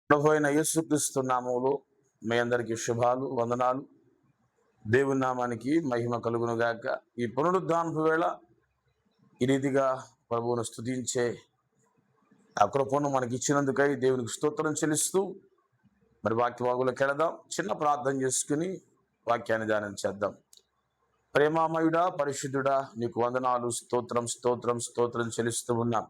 ప్రభు అయిన యేసుక్రీస్తు నామములో మీ అందరికీ శుభాలు, వందనాలు. దేవుని నామానికి మహిమ కలుగును గాక. ఈ పునరుద్ధానపు వేళ ఈ రీతిగా ప్రభువును స్తుతించే ఆ కృపను మనకి ఇచ్చినందుకై దేవునికి స్తోత్రం చెల్లిస్తూ మరి వాక్యవాగులకు వెళదాం. చిన్న ప్రార్థన చేసుకుని వాక్యాన్ని ధ్యానం చేద్దాం. ప్రేమామయుడా, పరిశుద్ధుడా, నీకు వందనాలు, స్తోత్రం స్తోత్రం స్తోత్రం చెల్లిస్తూ ఉన్నాం.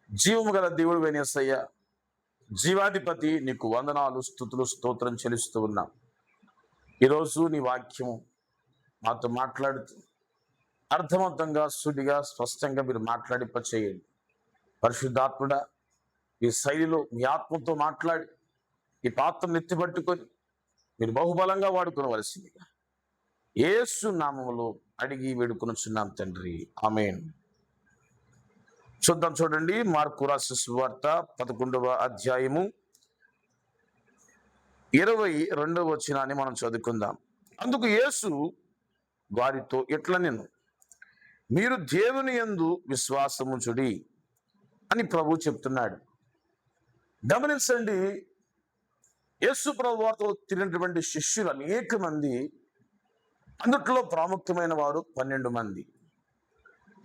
జీవము గల దేవుడు యేసయ్య, జీవాధిపతి, నీకు వందనాలు, స్తుతులు, స్తోత్రం చెల్లిస్తూ ఉన్నాం. ఈరోజు నీ వాక్యము మాతో మాట్లాడుతూ అర్థవంతంగా, సూటిగా, స్పష్టంగా మీరు మాట్లాడింపచేయండి. పరిశుద్ధాత్ముడా, ఈ శైలిలో మీ ఆత్మతో మాట్లాడి ఈ పాత్రను ఎత్తిపట్టుకొని మీరు బహుబలంగా వాడుకోవలసిందిగా యేసు నామములో అడిగి వేడుకొనుచున్నాం తండ్రి, ఆమేన్. చూద్దాం, చూడండి. మార్కు రాసిన సువార్త 11వ అధ్యాయము 22వ వచనాన్ని మనం చదువుకుందాం. అందుకు యేసు వారితో ఇట్లనెను, మీరు దేవుని యందు విశ్వాసముంచుడి అని ప్రభు చెప్తున్నాడు. గమనించండి, యేసు ప్రభు వారితో తిరిగినటువంటి శిష్యులు అనేక మంది, అందుట్లో ప్రాముఖ్యమైన వారు 12 మంది.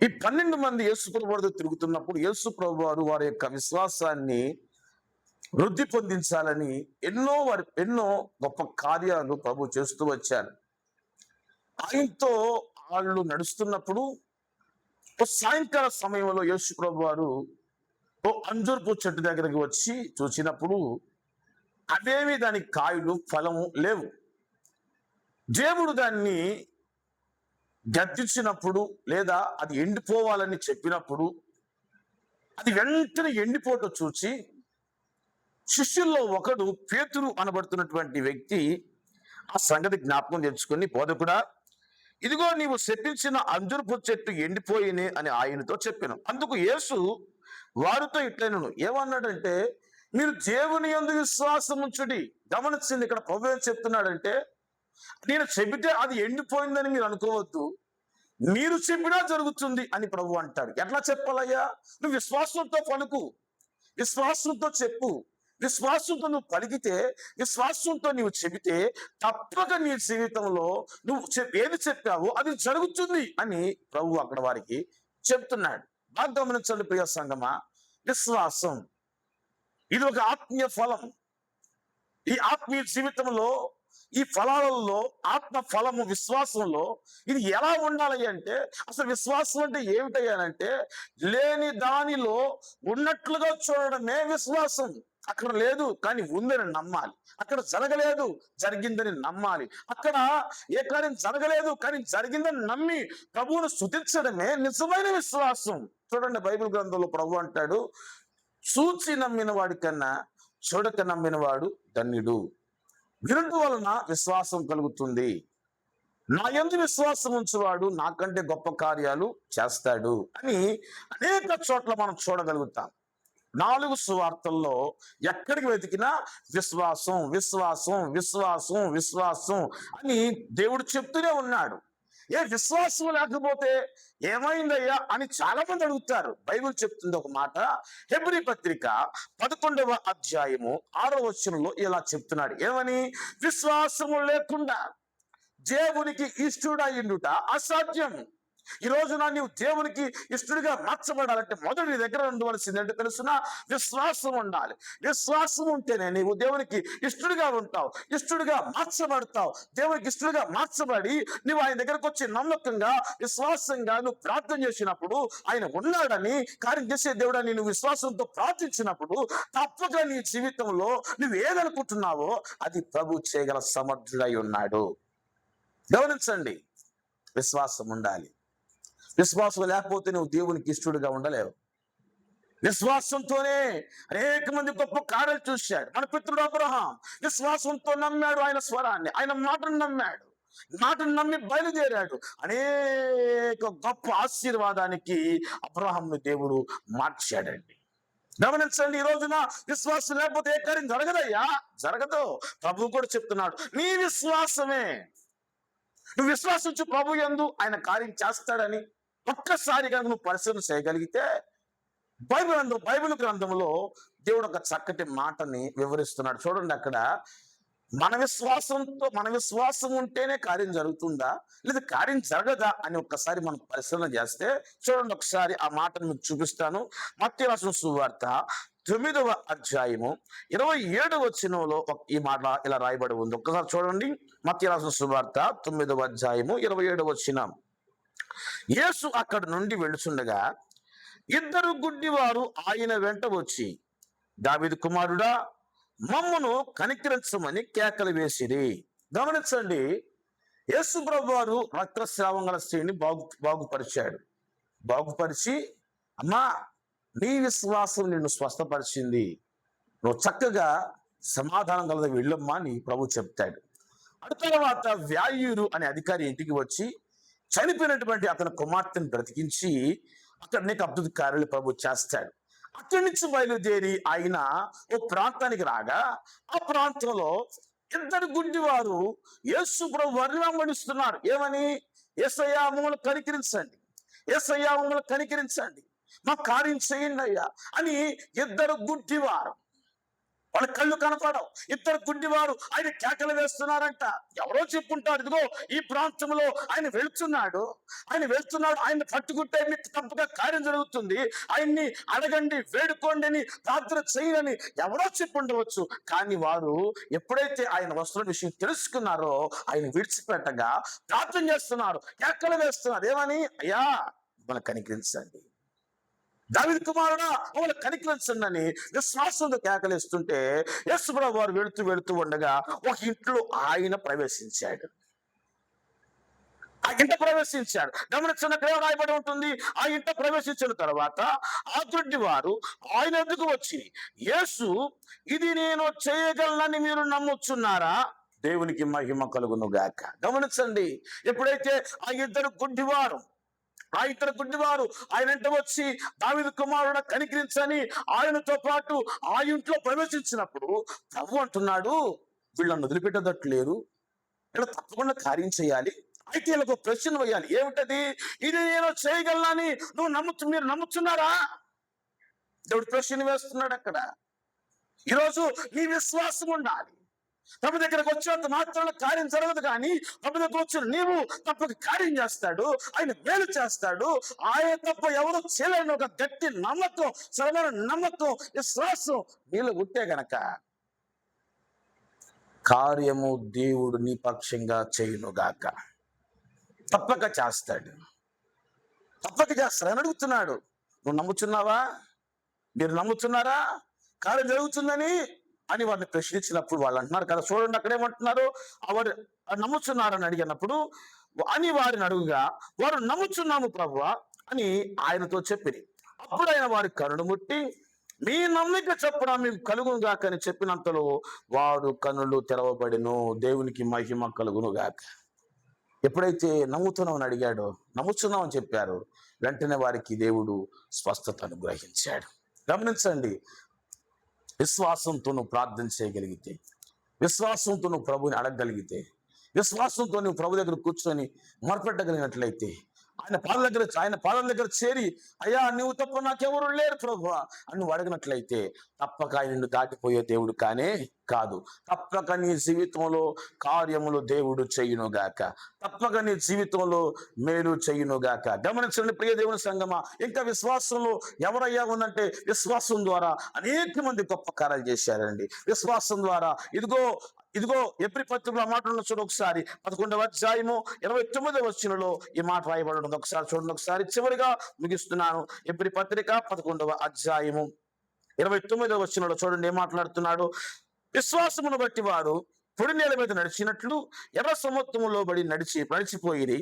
ఈ 12 మంది యేసు ప్రభు వారితో తిరుగుతున్నప్పుడు యేసు ప్రభు వారు వారి యొక్క విశ్వాసాన్ని వృద్ధి పొందించాలని ఎన్నో గొప్ప కార్యాలు ప్రభు చేస్తూ వచ్చారు. ఆయనతో వాళ్ళు నడుస్తున్నప్పుడు ఓ సాయంకాల సమయంలో యేసు ప్రభు వారు ఓ అంజూరపు చెట్టు దగ్గరికి వచ్చి చూసినప్పుడు అదేమి దాని కాయలు, ఫలము లేవు. దేవుడు దాన్ని గద్దించినప్పుడు లేదా అది ఎండిపోవాలని చెప్పినప్పుడు అది వెంటనే ఎండిపోవటం చూసి శిష్యుల్లో ఒకడు, పేతురు అనబడుతున్నటువంటి వ్యక్తి, ఆ సంగతి జ్ఞాపకం తెచ్చుకొని, బోధకుడా, ఇదిగో నీవు శపించిన అంజూరపు చెట్టు ఎండిపోయినే అని ఆయనతో చెప్పాను. అందుకు యేసు వారితో ఇట్లనెను, ఏమన్నాడంటే, మీరు దేవుని యందు విశ్వాసం ఉంచుడి. గమనించింది, ఇక్కడ ప్రభు ఏం చెప్తున్నాడంటే, నేను చెబితే అది ఎండిపోయిందని మీరు అనుకోవద్దు, మీరు చెప్పినా జరుగుతుంది అని ప్రభు అంటాడు. ఎట్లా చెప్పాలయ్యా? నువ్వు విశ్వాసంతో పలుకు, విశ్వాసంతో చెప్పు, విశ్వాసంతో నువ్వు పలికితే, విశ్వాసంతో నువ్వు చెబితే తప్పక నీ జీవితంలో నువ్వు ఏది చెప్పావో అది జరుగుతుంది అని ప్రభు అక్కడ వారికి చెప్తున్నాడు. బాగా గమనించండి ప్రియ సంగమా, విశ్వాసం ఇది ఒక ఆత్మీయ ఫలం. ఈ ఆత్మీయ జీవితంలో ఈ ఫలాలలో ఆత్మ ఫలము విశ్వాసంలో ఇది ఎలా ఉండాలి అంటే, అసలు విశ్వాసం అంటే ఏమిటయ్యానంటే, లేని దానిలో ఉన్నట్లుగా చూడడమే విశ్వాసం. అక్కడ లేదు కానీ ఉందని నమ్మాలి, అక్కడ జరగలేదు జరిగిందని నమ్మాలి, అక్కడ ఏ కార్యం జరగలేదు కానీ జరిగిందని నమ్మి ప్రభువును స్తుతించడమే నిజమైన విశ్వాసం. చూడండి, బైబిల్ గ్రంథంలో ప్రభు అంటాడు, చూచి నమ్మిన వాడి కన్నా చూడక నమ్మిన వాడు ధన్యుడు. వినుట వలన విశ్వాసం కలుగుతుంది. నా యందు విశ్వాసం ఉంచువాడు నాకంటే గొప్ప కార్యాలు చేస్తాడు అని అనేక చోట్ల మనం చూడగలుగుతాం. 4 సువార్తల్లో ఎక్కడికి వెతికినా విశ్వాసం విశ్వాసం విశ్వాసం విశ్వాసం అని దేవుడు చెప్తూనే ఉన్నాడు. ఏ విశ్వాసం లేకపోతే ఏమైందయ్యా అని చాలా మంది అడుగుతారు. బైబిల్ చెప్తుంది ఒక మాట. హెబ్రీ పత్రిక 11వ అధ్యాయము 6వ వచనంలో ఇలా చెప్తున్నాడు, ఏమని? విశ్వాసము లేకుండా దేవునికి ఇష్టుడయ్యుండుట అసాధ్యం. ఈ రోజున నీవు దేవునికి ఇష్టడిగా మార్చబడాలంటే మొదటి నీ దగ్గర ఉండవలసింది అంటే తెలుసునా? విశ్వాసం ఉండాలి. విశ్వాసం ఉంటేనే నీవు దేవునికి ఇష్టడిగా ఉంటావు, ఇష్టడిగా మార్చబడతావు. దేవునికి ఇష్టడిగా మార్చబడి నువ్వు ఆయన దగ్గరకు వచ్చి నమ్మకంగా, విశ్వాసంగా నువ్వు ప్రార్థన చేసినప్పుడు, ఆయన ఉన్నాడని, కార్యం చేసే దేవుడని నువ్వు విశ్వాసంతో ప్రార్థించినప్పుడు తప్పక నీ జీవితంలో నువ్వు ఏదనుకుంటున్నావో అది ప్రభు చేయగల సమర్థుడై ఉన్నాడు. గమనించండి, విశ్వాసం ఉండాలి. విశ్వాసం లేకపోతే నువ్వు దేవునికి ఇష్టడుగా ఉండలేవు. విశ్వాసంతోనే అనేక మంది గొప్ప కార్యాలు చూశాడు. మన పితృడు అబ్రహాం విశ్వాసంతో నమ్మాడు ఆయన స్వరాన్ని, ఆయన మాటను నమ్మాడు, మాటను నమ్మి బయలుదేరాడు. అనేక గొప్ప ఆశీర్వాదానికి అబ్రహాంను దేవుడు మార్చాడండి. గమనించండి, ఈ రోజున విశ్వాసం లేకపోతే ఏ కార్యం జరగదయ్యా, జరగదు. ప్రభు కూడా చెప్తున్నాడు, నీ విశ్వాసమే, నువ్వు విశ్వాసించు ప్రభు యందు ఆయన కార్యం చేస్తాడని ఒక్కసారిగా నువ్వు పరిశీలన చేయగలిగితే బైబిల్ గ్రంథంలో దేవుడు ఒక చక్కటి మాటని వివరిస్తున్నాడు. చూడండి అక్కడ, మన విశ్వాసం ఉంటేనే కార్యం జరుగుతుందా, లేదా కార్యం జరగదా అని ఒక్కసారి మనం పరిశీలన చేస్తే, చూడండి ఒకసారి ఆ మాటను మీకు చూపిస్తాను. మత్తయి రాసిన సువార్త 9వ అధ్యాయము 27వ వచనంలో ఈ మాట ఇలా రాయబడి ఉంది. ఒక్కసారి చూడండి. మత్తయి రాసిన సువార్త 9వ అధ్యాయము 27వ వచనం. యేసు అక్కడ నుండి వెళుచుండగా ఇద్దరు గుడ్డివారు ఆయన వెంట వచ్చి, దావీదు కుమారుడా, మమ్మును కనికరించమని కేకలు వేసిరి. గమనించండి, యేసు ప్రభు వారు రక్తస్రావం గల స్త్రీని బాగుపరిచి, అమ్మా, నీ విశ్వాసం నిన్ను స్వస్థపరిచింది, నువ్వు చక్కగా సమాధానం కలద వెళ్ళమ్మా అని ప్రభు చెప్తాడు. అటు తర్వాత వ్యాయురు అనే అధికారి ఇంటికి వచ్చి చనిపోయినటువంటి అతని కుమార్తెను బ్రతికించి అక్కడ నీకు అద్భుత కార్యాలు ప్రభు చేస్తాడు. అక్కడి నుంచి బయలుదేరి ఆయన ఓ ప్రాంతానికి రాగా, ఆ ప్రాంతంలో ఇద్దరు గుడ్డివారు యేసు ప్రభు వారిని వెంబడిస్తున్నారు. ఏమని? యేసయ్యా, మమ్మల్ని కనికరించండి, యేసయ్యా, మమ్మల్ని కనికరించండి, మా కార్యం చేయండి అయ్యా అని ఇద్దరు గుడ్డివారు, వాళ్ళ కళ్ళు కనపడవు, ఇద్దరు గుడ్డివారు ఆయన కేకలు వేస్తున్నారంట. ఎవరో చెప్పుంటారు, ఇదిగో ఈ ప్రాంతంలో ఆయన వెళ్తున్నాడు, ఆయన పట్టుకుంటే మీకు తప్పగా కార్యం జరుగుతుంది, ఆయన్ని అడగండి, వేడుకోండి అని, ప్రార్థన చేయని ఎవరో చెప్పుండవచ్చు. కానీ వారు ఎప్పుడైతే ఆయన వస్తున్న విషయం తెలుసుకున్నారో ఆయన విడిచిపెట్టగా ప్రార్థన చేస్తున్నారు, కేకలు వేస్తున్నారు. ఏమని? అయ్యా, మిమ్మల్ని కనికరించండి, దావీదు కుమారుడా, మమ్మల్ని కనికరించండి అని విశ్వాసంతో కేకలేస్తుంటే యేసు ప్రభువు వారు వెళుతూ ఉండగా ఒక ఇంట్లో ఆయన ప్రవేశించాడు. గమనించిన రాయబడి ఉంటుంది. ఆ ఇంట ప్రవేశించిన తర్వాత ఆ గుడ్డి వారు ఆయన ఎదుగు వచ్చి, యేసు, ఇది నేను చేయగలనని మీరు నమ్ముచున్నారా? దేవునికి మహిమ కలుగును గాక. గమనించండి, ఎప్పుడైతే ఆ ఇద్దరు గుడ్డివారు ఆయన వచ్చి దావీదు కుమారుడు కనికరించని ఆయనతో పాటు ఆ ఇంట్లో ప్రవేశించినప్పుడు ప్రభు అంటున్నాడు, వీళ్ళని వదిలిపెట్టేటట్లేరు, ఇలా తప్పకుండా కార్యం చేయాలి. అయితే వీళ్ళకు ప్రశ్న వేయాలి. ఏమిటది? ఇది నేను చేయగలనని మీరు నమ్ముతున్నారా? దేవుడు ప్రశ్న వేస్తున్నాడు అక్కడ. ఈరోజు నీ విశ్వాసం ఉండాలి. ప్రభు దగ్గరకు వచ్చినంత మాత్రంలో కార్యం జరగదు, కానీ ప్రభు దగ్గర వచ్చిన నీవు తప్పక కార్యం చేస్తాడు, ఆయన మేలు చేస్తాడు. ఆయన తప్ప ఎవరు చేయలేని ఒక గట్టి నమ్మకం, సరైన నమ్మకం, విశ్వాసం నీళ్ళు ఉంటే గనక కార్యము దేవుడు నీ పక్షంగా చేయునుగాక. తప్పక చేస్తాడు, తప్పక చేస్తాడు. అడుగుతున్నాడు, నువ్వు నమ్ముచున్నావా? మీరు నమ్ముతున్నారా కార్యం జరుగుతుందని అని వారిని ప్రశ్నించినప్పుడు వాళ్ళు అంటున్నారు కదా, చూడండి అక్కడ ఏమంటున్నారు, వారు నమ్ముచున్నారని అడిగినప్పుడు అని వారిని అడుగుగా వారు నమ్ముచున్నాము ప్రభువా అని ఆయనతో చెప్పిరి. అప్పుడు ఆయన వారి కరుణ ముట్టి, మీ నమ్మిక చొప్పున మీకు కలుగును గాక అని చెప్పినంతలో వారు కన్నులు తెరవబడిను. దేవునికి మహిమ కలుగును గాక. ఎప్పుడైతే నమ్ముతున్నామని అడిగాడో, నమ్ముచున్నామని చెప్పారు, వెంటనే వారికి దేవుడు స్వస్థత అనుగ్రహించాడు. గమనించండి, విశ్వాసంతో నువ్వు ప్రార్థన చేయగలిగితే, విశ్వాసంతో నువ్వు ప్రభుని అడగగలిగితే, విశ్వాసంతో నువ్వు ప్రభు దగ్గర కూర్చొని మొరపెట్టగలిగినట్లయితే, ఆయన పాదాల దగ్గర చేరి, అయ్యా, నువ్వు తప్ప నాకెవరు లేరు ప్రభు అని నువ్వు అడిగినట్లయితే తప్పక ఆయన నిన్ను దాటిపోయే దేవుడు కానే కాదు. తప్పక నీ జీవితంలో కార్యములు దేవుడు చేయునుగాక, తప్పక నీ జీవితంలో మేలు చేయునుగాక. గమనించండి ప్రియ దేవుని సంగమా, ఇంకా విశ్వాసంలో ఎవరయ్యా ఉందంటే, విశ్వాసం ద్వారా అనేక మంది గొప్ప కార్యాలు చేశారండి. విశ్వాసం ద్వారా ఇదిగో ఎబ్రీ పత్రికలో మాటలను చూడండి ఒకసారి. 11వ అధ్యాయము 29వ వచనంలో ఈ మాట రాయబడి ఉంది. ఒకసారి చూడండి. ఒకసారి చివరిగా ముగిస్తున్నాను. ఎబ్రీ పత్రిక 11వ అధ్యాయము 29వ వచనంలో చూడండి, ఏం మాట్లాడుతున్నాడు. విశ్వాసమును బట్టి వారు పొడి నేల మీద నడిచినట్లు ఎర్ర సముద్రములో బడి నడిచిపోయిరి.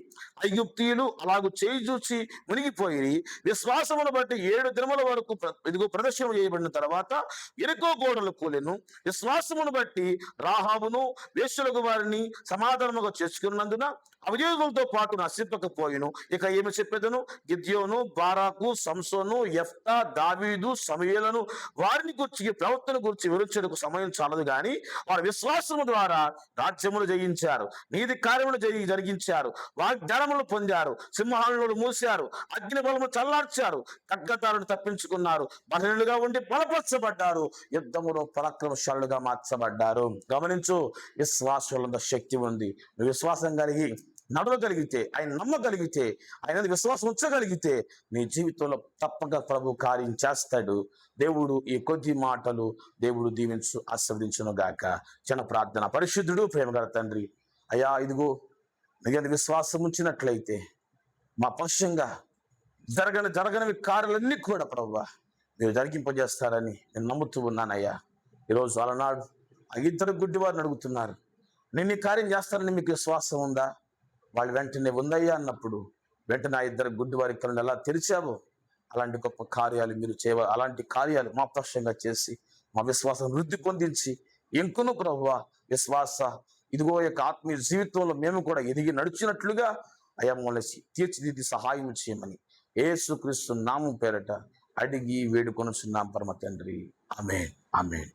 ఐగుప్తీయులు అలాగూ చేయి చూచి మునిగిపోయిరి. విశ్వాసమును బట్టి 7 దినముల వరకు ప్రదర్శన చేయబడిన తర్వాత ఎరుకో గోడలు కూలెను. విశ్వాసమును బట్టి రాహాబును వేశ్యలకు వారిని సమాధానముగా చేసుకున్నందున అవిధేయులతో పాటు నశింపకపోయిను. ఇక ఏమి చెప్పేదను? గిద్యోను, బారాకు, సంసోను, యెఫ్తా, దావీదు, సమూయేలును వారిని గురించి, ప్రవక్తల గురించి వివరించడానికి సమయం చాలదు గాని వారి విశ్వాసము ద్వారా రాజ్యములు జయించారు, నీతి కార్యములు జరిగించారు, వాగ్దానములు పొందారు, సింహాలను మూశారు, అగ్ని బలము చల్లార్చారు, ఖడ్గదారులు తప్పించుకున్నారు, బలహీనులుగా ఉండి బలపరచబడ్డారు, యుద్ధములో పరాక్రమశాలుగా మార్చబడ్డారు. గమనించు, విశ్వాసంలో శక్తి ఉంది. నువ్వు విశ్వాసం కలిగి నడవగలిగితే, ఆయన నమ్మగలిగితే, ఆయన విశ్వాసం ఉంచగలిగితే నీ జీవితంలో తప్పక ప్రభు కార్యం చేస్తాడు. దేవుడు ఈ కొద్ది మాటలు దేవుడు దీవించు ఆశీర్వదించును గాక. చిన్న ప్రార్థన. పరిశుద్ధుడు ప్రేమగల తండ్రి, అయ్యా ఇదిగో నీకు విశ్వాసం ఉంచినట్లయితే మా పక్షంగా జరగనివి కార్యాలన్నీ కూడా ప్రభువా మీరు జరిగింపజేస్తారని నేను నమ్ముతూ ఉన్నానయ్యా. ఈరోజు అలనాడు ఆ ఇద్దరు గుడ్డివారిని అడుగుతున్నారు, నేను ఈ కార్యం చేస్తానని మీకు విశ్వాసం ఉందా? వాళ్ళు వెంటనే ఉందయ్యా అన్నప్పుడు వెంటనే ఆ ఇద్దరు గుడ్డివారి కళ్ళను ఎలా తెరిచావో అలాంటి గొప్ప కార్యాలు మీరు అలాంటి కార్యాలు మా పక్షంగా చేసి మా విశ్వాసం వృద్ధి పొందించి ఇంకొను ప్రభువా విశ్వాస ఇదిగో యొక్క ఆత్మీయ జీవితంలో మేము కూడా ఎదిగి నడిచినట్లుగా అయ్యా మమ్మల్ని తీర్చిదిద్ది సహాయం చేయమని యేసుక్రీస్తు నామం పేరట అడిగి వేడుకొనుచున్నాం పరమ తండ్రి. ఆమేన్, ఆమేన్.